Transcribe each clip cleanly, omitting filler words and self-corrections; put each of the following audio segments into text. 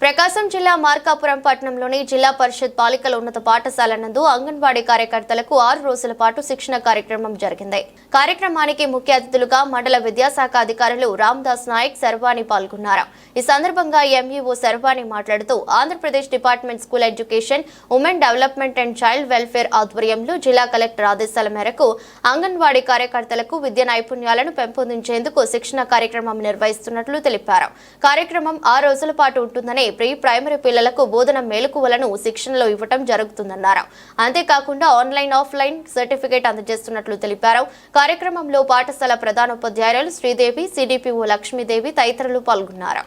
ప్రకాశం జిల్లా మార్కాపురం పట్టణంలోని జిల్లా పరిషత్ బాలికల ఉన్నత పాఠశాల నందు అంగన్వాడీ కార్యకర్తలకు 6 రోజుల పాటు శిక్షణ కార్యక్రమం జరిగింది. కార్యక్రమానికి ముఖ్య అతిథులుగా మండల విద్యాశాఖ అధికారులు రామ్దాస్ నాయక్ శర్వాణి పాల్గొన్నారు. ఈ సందర్భంగా ఎంఈఓ శర్వాణి మాట్లాడుతూ Andhra Pradesh department school education, women development and child welfare ఆధ్వర్యంలో జిల్లా కలెక్టర్ ఆదేశాల మేరకు అంగన్వాడీ కార్యకర్తలకు విద్యా నైపుణ్యాలను పెంపొందించేందుకు శిక్షణ కార్యక్రమం నిర్వహిస్తున్నట్లు తెలిపారు. కార్యక్రమం 6 రోజుల పాటు ఉంటుందని ప్రీ ప్రైమరీ పిల్లలకు బోధన మేలుకువలను శిక్షణలో ఇవ్వటం జరుగుతుందన్నారు. అంతేకాకుండా ఆన్లైన్, ఆఫ్లైన్ సర్టిఫికేట్ అందజేస్తున్నట్లు తెలిపారు. కార్యక్రమంలో పాఠశాల ప్రధానోపాధ్యాయులు శ్రీదేవి, సిడిపిఓ లక్ష్మీదేవి తదితరులు పాల్గొన్నారు.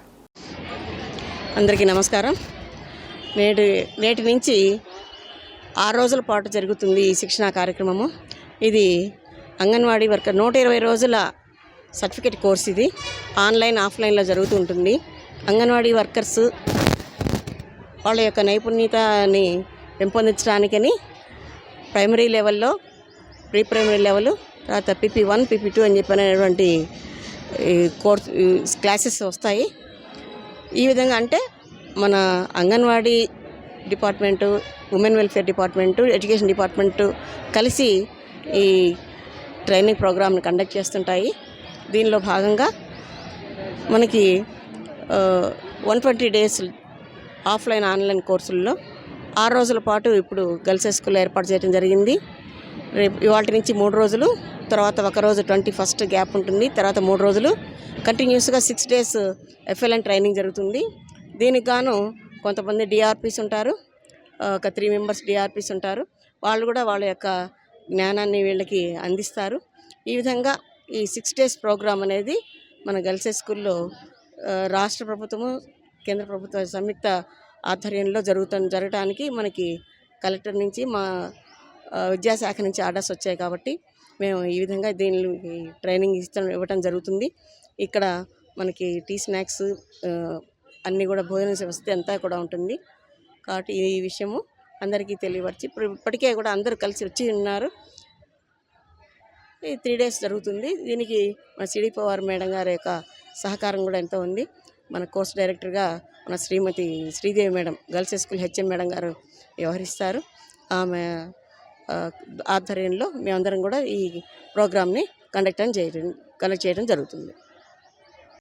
అందరికీ నమస్కారం. నేటి నుంచి 6 రోజుల పాటు జరుగుతుంది ఈ శిక్షణా కార్యక్రమము. ఇది అంగన్వాడీ వర్కర్ 120 రోజుల సర్టిఫికేట్ కోర్స్. ఇది ఆన్లైన్, ఆఫ్లైన్లో జరుగుతూ ఉంటుంది. అంగన్వాడీ వర్కర్స్ వాళ్ళ యొక్క నైపుణ్యతని పెంపొందించడానికని ప్రైమరీ లెవెల్లో, ప్రీ ప్రైమరీ లెవెల్, తర్వాత PP1, PP2 అని చెప్పినటువంటి కోర్స్ క్లాసెస్ వస్తాయి. ఈ విధంగా అంటే మన anganwadi department, women welfare department, education department కలిసి ఈ ట్రైనింగ్ ప్రోగ్రామ్ని కండక్ట్ చేస్తుంటాయి. దీనిలో భాగంగా మనకి 120 డేస్ ఆఫ్లైన్, ఆన్లైన్ కోర్సుల్లో 6 రోజుల పాటు ఇప్పుడు గర్ల్స్ హై స్కూల్లో ఏర్పాటు చేయడం జరిగింది. రేపు ఇవాళ నుంచి 3 రోజులు, తర్వాత ఒక రోజు 21st గ్యాప్ ఉంటుంది. తర్వాత 3 రోజులు కంటిన్యూస్గా 6 డేస్ FLN ట్రైనింగ్ జరుగుతుంది. దీనికి గాను కొంతమంది DRPs ఉంటారు, ఒక 3 మెంబర్స్ DRPs ఉంటారు. వాళ్ళు కూడా వాళ్ళ యొక్క జ్ఞానాన్ని వీళ్ళకి అందిస్తారు. ఈ విధంగా ఈ 6 డేస్ ప్రోగ్రామ్ అనేది మన గర్ల్స్ హై స్కూల్లో రాష్ట్ర ప్రభుత్వము, కేంద్ర ప్రభుత్వ సంయుక్త ఆధ్వర్యంలో జరగడానికి మనకి కలెక్టర్ నుంచి, మా విద్యాశాఖ నుంచి ఆర్డర్స్ వచ్చాయి. కాబట్టి మేము ఈ విధంగా దీనికి ట్రైనింగ్ ఇవ్వటం జరుగుతుంది. ఇక్కడ మనకి టీ, స్నాక్స్ అన్నీ కూడా, భోజన వ్యవస్థ అంతా కూడా ఉంటుంది. కాబట్టి ఈ విషయము అందరికీ తెలియపరిచి ఇప్పటికే కూడా అందరూ కలిసి వచ్చి ఉన్నారు. ఈ 3 డేస్ జరుగుతుంది. దీనికి మన సిడిపిఓ మేడం గారి యొక్క సహకారం కూడా ఎంతో ఉంది. మన కోర్స్ డైరెక్టర్గా మన Srimati Sridevi madam, girls high school HM madam garu వ్యవహరిస్తారు. ఆమె ఆధ్వర్యంలో మేమందరం కూడా ఈ ప్రోగ్రామ్ని కండక్ట్ చేయడం జరుగుతుంది.